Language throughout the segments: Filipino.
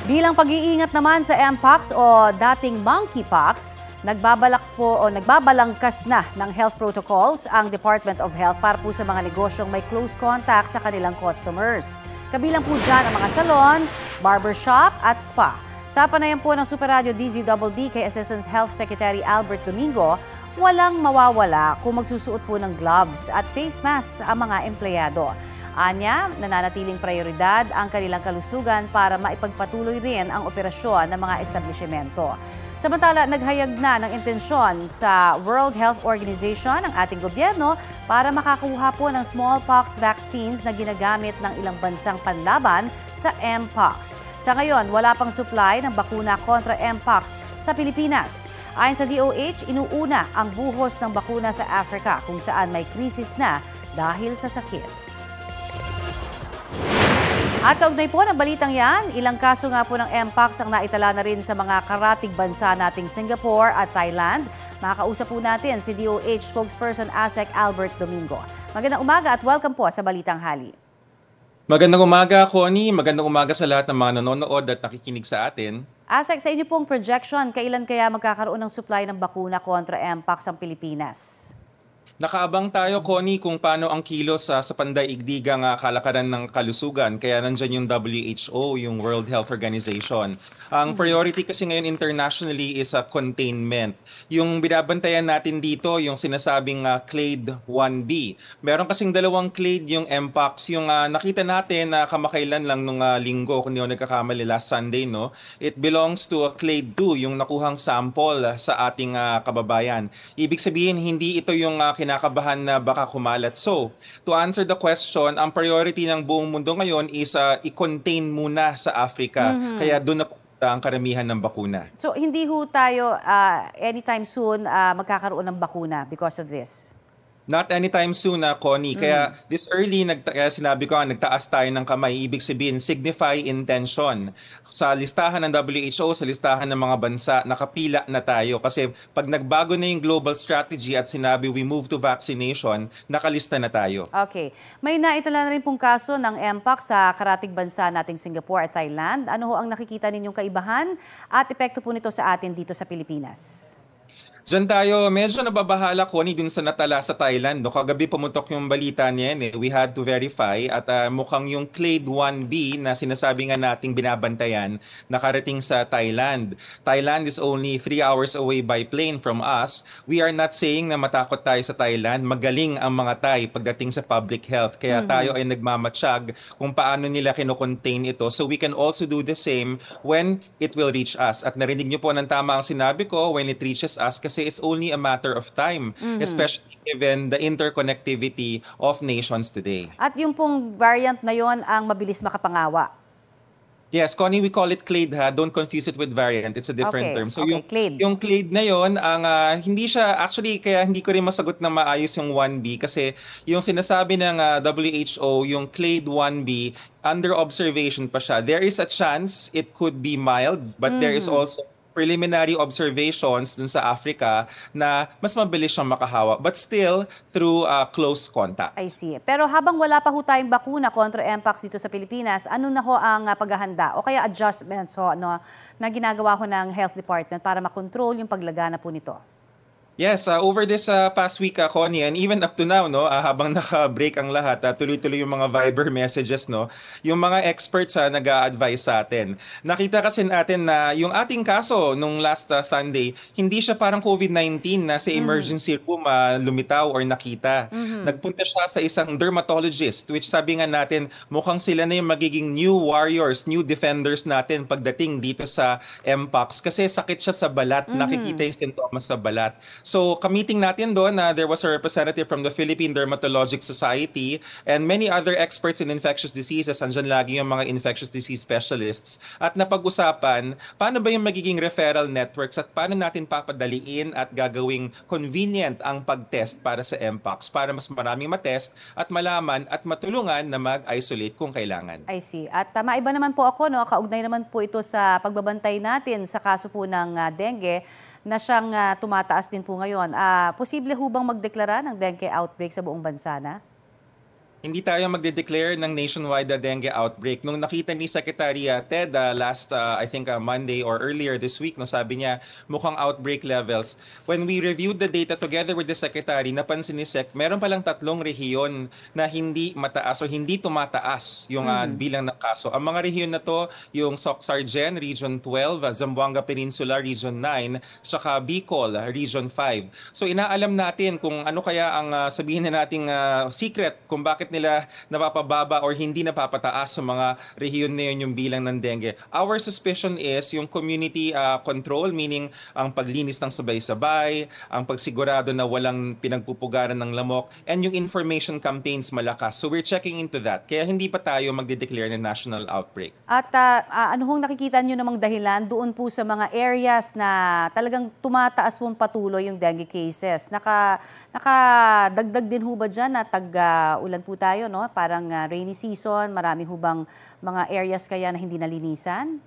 Bilang pag-iingat naman sa Mpox o dating monkeypox, nagbabalangkas na ng health protocols ang Department of Health para po sa mga negosyong may close contact sa kanilang customers. Kabilang po dyan ang mga salon, barbershop at spa. Sa panayan po ng Super Radio DZBB kay Assistant Health Secretary Albert Domingo, walang mawawala kung magsusuot po ng gloves at face masks ang mga empleyado. Anya, nananatiling prioridad ang kanilang kalusugan para maipagpatuloy rin ang operasyon ng mga establishmento. Samantala, naghayag na ng intensyon sa World Health Organization ang ating gobyerno para makakuha po ng smallpox vaccines na ginagamit ng ilang bansang panlaban sa Mpox. Sa ngayon, wala pang supply ng bakuna kontra Mpox sa Pilipinas. Ayon sa DOH, inuuna ang buhos ng bakuna sa Africa kung saan may krisis na dahil sa sakit. At kaugnay po ng balitang yan, ilang kaso nga po ng Mpox ang naitala na rin sa mga karatig bansa nating Singapore at Thailand. Makakausap po natin si DOH spokesperson ASEC Albert Domingo. Magandang umaga at welcome po sa Balitang Hali. Magandang umaga, Connie. Magandang umaga sa lahat ng mga nanonood at nakikinig sa atin. ASEC, sa inyo pong projection, kailan kaya magkakaroon ng supply ng bakuna kontra Mpox ang Pilipinas? Nakaabang tayo, Connie, kung paano ang kilos sa pandaigdigang kalakaran ng kalusugan. Kaya nandyan yung WHO, yung World Health Organization. Ang priority kasi ngayon internationally is containment. Yung binabantayan natin dito, yung sinasabing Clade 1B. Meron kasing dalawang clade yung Mpox. Yung nakita natin na kamakailan lang nung linggo, kung di ako nagkakamali last Sunday, no? It belongs to Clade 2, yung nakuhang sample sa ating kababayan. Ibig sabihin, hindi ito yung kinakabahan na baka kumalat. So, to answer the question, ang priority ng buong mundo ngayon is i-contain muna sa Africa. Kaya doon na ang karamihan ng bakuna. So, hindi ho tayo anytime soon magkakaroon ng bakuna because of this? Not anytime soon, Connie. Kaya this early, kaya sinabi ko nagtaas tayo ng kamay. Ibig sabihin, signify intention. Sa listahan ng WHO, sa listahan ng mga bansa, nakapila na tayo. Kasi pag nagbago na yung global strategy at sinabi we move to vaccination, nakalista na tayo. Okay. May naitala na rin pong kaso ng Mpox sa karatig bansa nating Singapore at Thailand. Ano ho ang nakikita ninyong kaibahan at epekto po nito sa atin dito sa Pilipinas? Diyan tayo, medyo nababahala, Connie, dun sa natala sa Thailand. No? Kagabi pumutok yung balita niyan. We had to verify at mukhang yung Clade 1B na sinasabi nga nating binabantayan nakarating sa Thailand. Thailand is only 3 hours away by plane from us. We are not saying na matakot tayo sa Thailand. Magaling ang mga Thai pagdating sa public health. Kaya tayo ay nagmamatsyag kung paano nila kinocontain ito. So we can also do the same when it will reach us. At narinig niyo po ng tama ang sinabi ko, when it reaches us, kasi it's only a matter of time, especially given the interconnectivity of nations today. At yung pong variant na yon ang mabilis makapangawa? Yes, Connie, we call it clade ha. Don't confuse it with variant. It's a different term. So clade. Yung clade na yon, ang hindi siya actually kaya hindi ko rin masagot na maayos yung 1B kasi yung sinasabi ng WHO, yung clade 1B, under observation pa siya. There is a chance it could be mild, but there is also preliminary observations dun sa Africa na mas mabilis siyang makahawa but still through close contact. I see. Pero habang wala pa ho tayong bakuna kontra Mpox dito sa Pilipinas, ano na ho ang paghahanda o kaya adjustments ho, na ginagawa ho ng Health Department para makontrol yung paglagana po nito? Yes, over this past week, Connie, and even up to now, no, habang naka-break ang lahat, tuloy-tuloy yung mga Viber messages, no, yung mga experts nag-a-advise sa atin. Nakita kasi natin na yung ating kaso nung last Sunday, hindi siya parang COVID-19 na sa emergency room lumitaw or nakita. Nagpunta siya sa isang dermatologist, which sabi nga natin, mukhang sila na yung magiging new warriors, new defenders natin pagdating dito sa Mpox kasi sakit siya sa balat, nakikita yung sintomas sa balat. So, ka-meeting natin doon na there was a representative from the Philippine Dermatologic Society and many other experts in infectious diseases. Andyan lagi yung mga infectious disease specialists. At napag-usapan, paano ba yung magiging referral networks at paano natin papadaliin at gagawing convenient ang pag-test para sa Mpox para mas maraming matest at malaman at matulungan na mag-isolate kung kailangan. I see. At maiba naman po ako, kaugnay naman po ito sa pagbabantay natin sa kaso po ng dengue na siyang tumataas din po ngayon. Posible ho bang magdeklara ng dengue outbreak sa buong bansa na? Hindi tayo magde-declare ng nationwide dengue outbreak. Nung nakita ni Secretary Ted last, I think Monday or earlier this week, no, sabi niya mukhang outbreak levels. When we reviewed the data together with the Secretary, napansin ni Sec, meron palang 3 rehiyon na hindi mataas o hindi tumataas yung bilang ng kaso. Ang mga rehiyon na to, yung Soc-Sargen, Region 12, Zamboanga Peninsula, Region 9, saka Bicol, Region 5. So inaalam natin kung ano kaya ang sabihin na nating secret kung bakit nila napapababa or hindi napapataas sa mga rehiyon na yun yung bilang ng dengue. Our suspicion is yung community control, meaning ang paglinis ng sabay-sabay, ang pagsigurado na walang pinagpupugaran ng lamok, and yung information campaigns malakas. So we're checking into that. Kaya hindi pa tayo magde-declare ng national outbreak. At ano hong nakikita nyo namang dahilan doon po sa mga areas na talagang tumataas pong patuloy yung dengue cases? Nakadagdag din ho ba dyan na tag-ulan po tayo, no? Parang rainy season, marami hubang mga areas kaya na hindi nalinisan?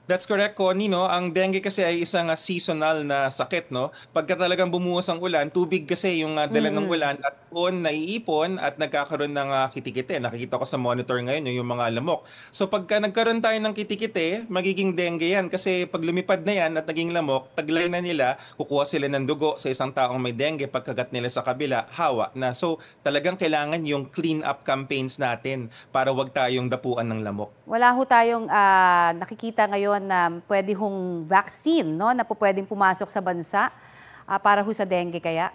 That's correct, Connie, no? Ang dengue kasi ay isang seasonal na sakit, no? Pagka talagang bumuhos ang ulan, tubig kasi yung dala ng ulan at doon naiipon at nagkakaroon ng kitikite. Nakikita ko sa monitor ngayon yung mga lamok. So pagka nagkaroon tayo ng kitikite, magiging dengue yan kasi pag lumipad na yan at naging lamok, taglay na nila, kukuha sila ng dugo sa isang taong may dengue, pagkagat nila sa kabila, hawa na. So talagang kailangan yung clean up campaigns natin para wag tayong dapuan ng lamok. Wala ho tayong nakikita ngayon na pwede hong vaccine, no, na po pwedeng pumasok sa bansa para ho sa dengue kaya?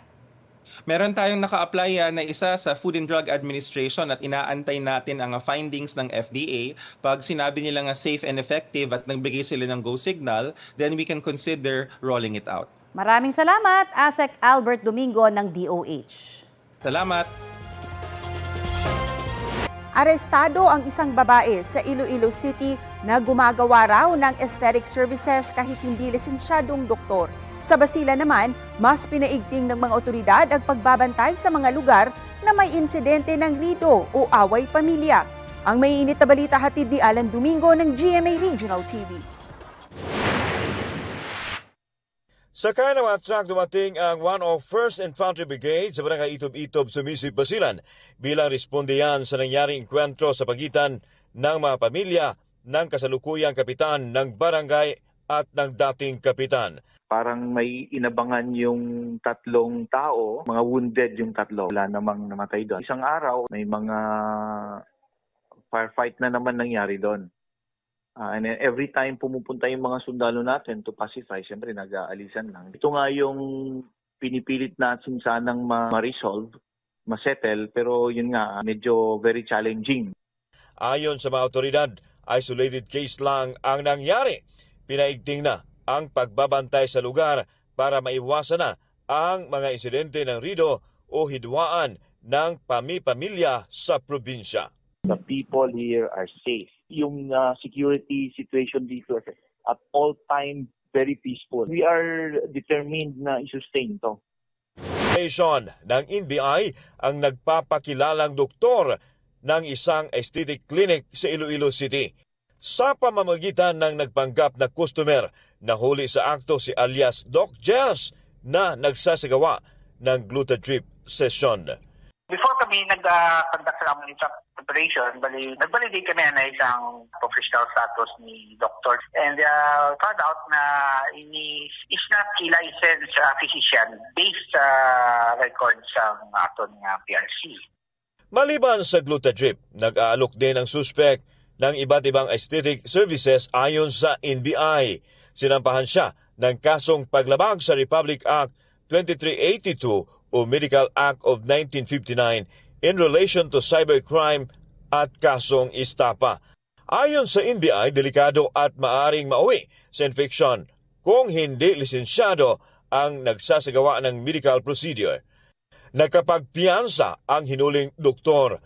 Meron tayong naka-apply na isa sa Food and Drug Administration at inaantay natin ang findings ng FDA. Pag sinabi nila nga safe and effective at nagbigay sila ng go signal, then we can consider rolling it out. Maraming salamat, ASEC Albert Domingo ng DOH. Salamat! Arestado ang isang babae sa Iloilo City na gumagawa raw ng aesthetic services kahit hindi lisensyadong doktor. Sa Basilan naman, mas pinaigting ng mga otoridad ang pagbabantay sa mga lugar na may insidente ng rido o away pamilya. Ang may init na balita hatid ni Alan Domingo ng GMA Regional TV. Sa Kainawa Track dumating ang 101st Infantry Brigade sa Barangay Itob-Itob, Sumisip, Basilan bilang respondiyan sa nangyaring enkwentro sa pagitan ng mga pamilya ng kasalukuyang kapitan ng barangay at ng dating kapitan. Parang may inabangan yung 3 tao, mga wounded yung 3. Wala namang namatay doon. Isang araw, may mga firefight na naman nangyari doon. And every time pumupunta yung mga sundalo natin to pacify, siyempre nag-aalisan lang. Ito nga yung pinipilit natin sanang ma-resolve, ma-settle, pero yun nga, medyo very challenging. Ayon sa mga otoridad, isolated case lang ang nangyari. Pinaigting na ang pagbabantay sa lugar para maiwasan na ang mga insidente ng rido o hidwaan ng pamilya sa probinsya. The people here are safe. Yung security situation dito at all time very peaceful. We are determined na i-sustain to. Nation ng NBI ang nagpapakilalang doktor ng isang aesthetic clinic sa Iloilo City. Sa pamamagitan ng nagpanggap na customer, nahuli sa akto si alias Doc Jazz na nagsasagawa ng glutatrip session. Before kami nag-conduct sa aming operation, nag-validate kami na isang professional status ni Dr. And found out na is not a licensed physician based sa records ng aton PRC. Maliban sa glutatrip, nag-aalok din ang suspect ng iba't ibang aesthetic services ayon sa NBI. Sinampahan siya ng kasong paglabag sa Republic Act 2382 o Medical Act of 1959 in relation to cybercrime at kasong istapa. Ayon sa NBI, delikado at maaring mauwi sa infection kung hindi lisensyado ang nagsasagawa ng medical procedure. Nakapagpiyansa ang hinuling doktor.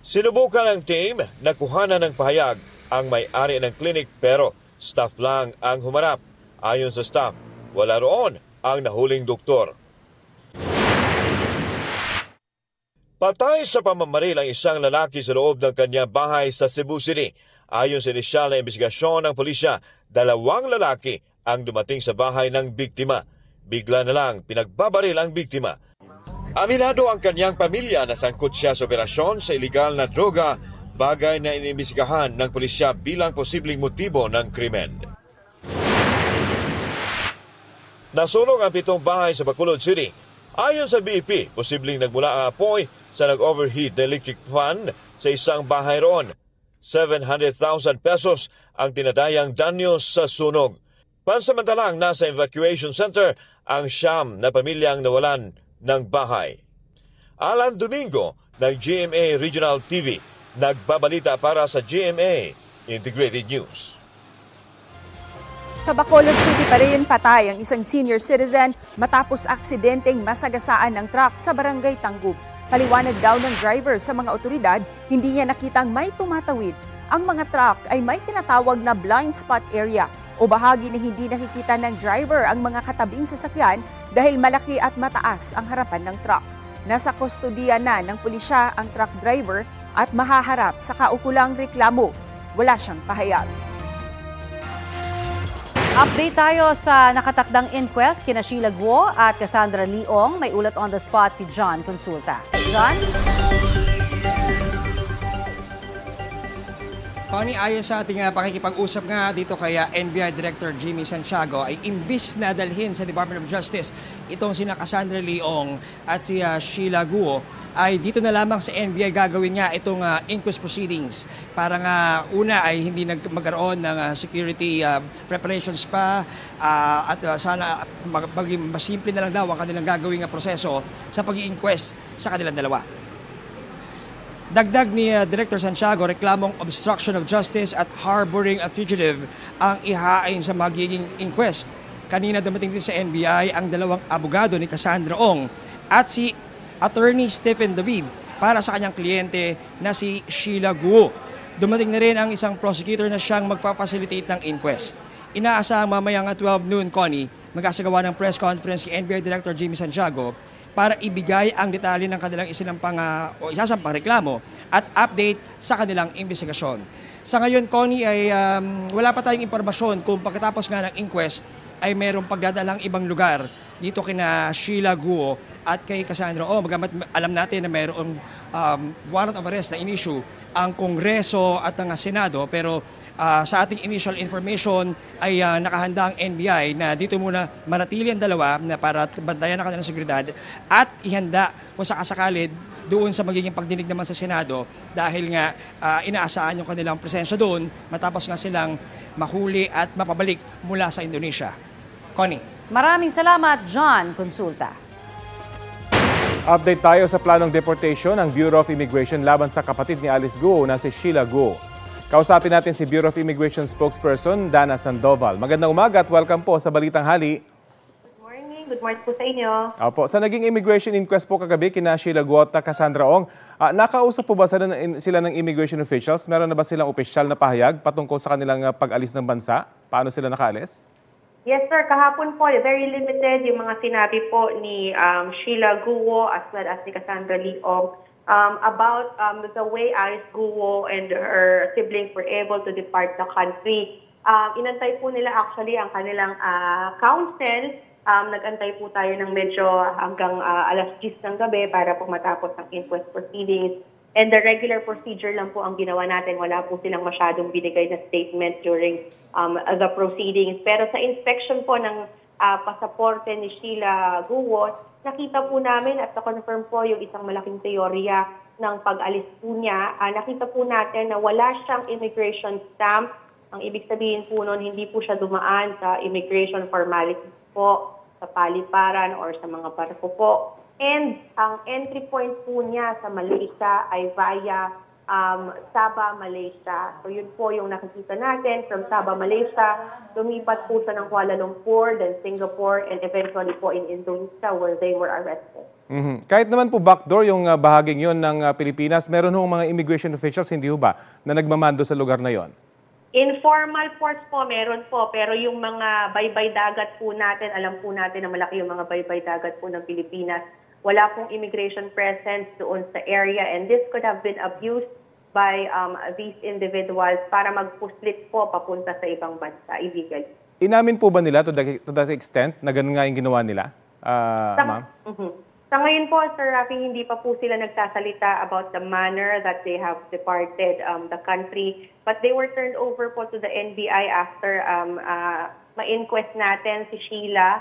Sinubukan ng team na kuhanan ng pahayag ang may-ari ng clinic pero staff lang ang humarap. Ayon sa staff, wala roon ang nahuling doktor. Patay sa pamamaril ang isang lalaki sa loob ng kanyang bahay sa Cebu City. Ayon sa inisyal na investigasyon ng pulisya, 2 lalaki ang dumating sa bahay ng biktima. Bigla na lang pinagbabaril ang biktima. Aminado ang kanyang pamilya na sangkot siya sa operasyon sa iligal na droga, bagay na inimbestigahan ng pulisya bilang posibleng motibo ng krimen. Nasunog ang 7 bahay sa Bacolod City. Ayon sa BEP, posibleng nagmula ang apoy sa nag-overheat na electric fan sa isang bahay roon. 700,000 pesos ang tinadayang danyo sa sunog. Pansamantalang nasa evacuation center ang 9 na pamilyang nawalan ng bahay. Alan Domingo ng GMA Regional TV, nagbabalita para sa GMA Integrated News. Sa Bacolod City pa rin patay ang isang senior citizen matapos aksidenteng masagasaan ng truck sa barangay Tanggub. Paliwanag daw ng driver sa mga otoridad, hindi niya nakitang may tumatawid. Ang mga truck ay may tinatawag na blind spot area o bahagi na hindi nakikita ng driver ang mga katabing sasakyan dahil malaki at mataas ang harapan ng truck. Nasa kustodiya na ng pulisya ang truck driver at mahaharap sa kaukulang reklamo. Wala siyang pahayag. Update tayo sa nakatakdang inquest kina Sheila Guo at Cassandra Leong. May ulat on the spot si John Consulta. John? Connie, ayon sa ating pakikipag-usap nga dito kay NBI Director Jimmy Santiago, ay imbis na dalhin sa Department of Justice itong sina Cassandra Leong at si Sheila Guo, ay dito na lamang sa NBI gagawin nga itong inquest proceedings para nga una ay hindi magkaroon ng security preparations pa at sana maging mas simple na lang daw ang kanilang gagawing proseso sa pag-i-inquest sa kanilang dalawa. Dagdag ni Director Santiago, reklamong obstruction of justice at harboring a fugitive ang ihain sa magiging inquest. Kanina dumating din sa NBI ang 2 abogado ni Cassandra Ong at si Attorney Stephen David para sa kanyang kliyente na si Sheila Guo. Dumating na rin ang isang prosecutor na siyang magpa-facilitate ng inquest. Inaasahang mamayang 12 noon, Connie, magkasagawa ng press conference si NBI Director Jimmy Santiago para ibigay ang detalye ng kanilang isasampang reklamo at update sa kanilang investigasyon. Sa ngayon, Connie, ay wala pa tayong impormasyon kung pagkatapos nga ng inquest ay mayroong pagdadalang ibang lugar dito kina Sheila Guo at kay Cassandra Ong. Bagamat alam natin na mayroong warrant of arrest na in-issue ang Kongreso at ang Senado, pero sa ating initial information ay nakahanda ang NBI na dito muna manatili ang dalawa na para bantayan ang kanilang seguridad at ihanda kung sakasakali doon sa magiging pagdinig naman sa Senado dahil nga inaasahan yung kanilang presensya doon matapos nga silang mahuli at mapabalik mula sa Indonesia. Connie. Maraming salamat, John Consulta. Update tayo sa planong deportation ng Bureau of Immigration laban sa kapatid ni Alice Guo na si Sheila Guo. Kausapin natin si Bureau of Immigration spokesperson Dana Sandoval. Magandang umaga at welcome po sa Balitang Hali. Good morning po sa inyo. Opo, sa naging immigration inquest po kagabi kina Sheila Guo at Cassandra Ong, nakausap po ba sila ng immigration officials? Meron na ba silang opisyal na pahayag patungkol sa kanilang pag-alis ng bansa? Paano sila nakaalis? Yes sir, kahapon po very limited yung mga sinabi po ni Sheila Guo as well as ni Cassandra Leong about the way Alice Guo and her siblings were able to depart the country. Inantay po nila actually ang kanilang counsel. Nag-antay po tayo ng medyo hanggang alas 10 ng gabi para po matapos ang inquest proceedings. And the regular procedure lang po ang ginawa natin. Wala po silang masyadong binigay na statement during the proceedings. Pero sa inspection po ng pasaporte ni Sheila Guo, nakita po namin at na-confirm po yung isang malaking teorya ng pag-alis po niya. Nakita po natin na wala siyang immigration stamp. Ang ibig sabihin po noon, hindi po siya dumaan sa immigration formalities po, sa paliparan or sa mga barko po. And ang entry point po niya sa Malaysia ay via Sabah, Malaysia. So yun po yung nakikita natin from Sabah, Malaysia. Lumipat po siya ng Kuala Lumpur, then Singapore, and eventually po in Indonesia where they were arrested. Kahit naman po backdoor yung bahaging yun ng Pilipinas, meron hong mga immigration officials, hindi ho ba, na nagmamando sa lugar na yon? Informal ports po, meron po. Pero yung mga baybay dagat po natin, alam po natin na malaki yung mga baybay dagat po ng Pilipinas. Wala pong immigration presence doon sa area, and this could have been abused by these individuals para magpuslit po papunta sa ibang bansa illegally. Inamin po ba nila to that extent na ganun nga yung ginawa nila, ma'am? Sa ngayon po, Sir Rafi, hindi pa po sila nagsasalita about the manner that they have departed the country. But they were turned over po to the NBI after ma-inquest natin si Sheila.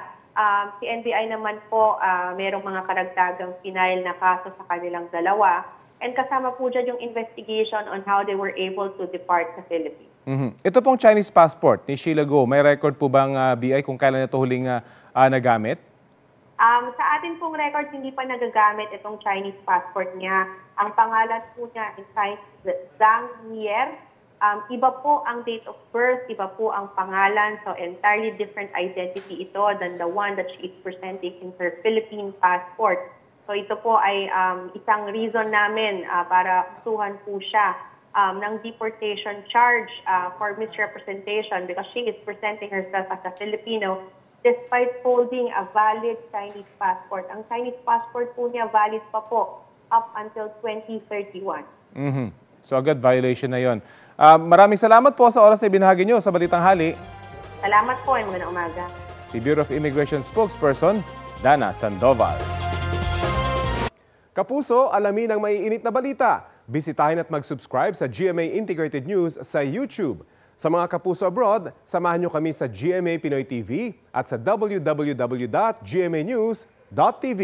Si NBI naman po, merong mga karagdagang final na kaso sa kanilang dalawa. And kasama po dyan yung investigation on how they were able to depart sa Philippines. Ito pong Chinese passport ni Sheila Guo, may record po bang BI kung kailan ito huling nagamit? Sa atin pong record, hindi pa nagagamit itong Chinese passport niya. Ang pangalan po niya is Zhang Nier. Iba po ang date of birth, iba po ang pangalan. So entirely different identity ito than the one that she is presenting in her Philippine passport. So ito po ay isang reason namin para suhan po siya ng deportation charge for misrepresentation because she is presenting herself as a Filipino despite holding a valid Chinese passport. Ang Chinese passport po niya valid pa po up until 2031. So agad violation na yon. Maraming salamat po sa oras na ibinahagi nyo sa Balitang Hali. Salamat po, magandang umaga. Si Bureau of Immigration spokesperson, Dana Sandoval. Kapuso, alamin ang maiinit na balita. Bisitahin at mag-subscribe sa GMA Integrated News sa YouTube. Sa mga kapuso abroad, samahan nyo kami sa GMA Pinoy TV at sa www.gmanews.tv.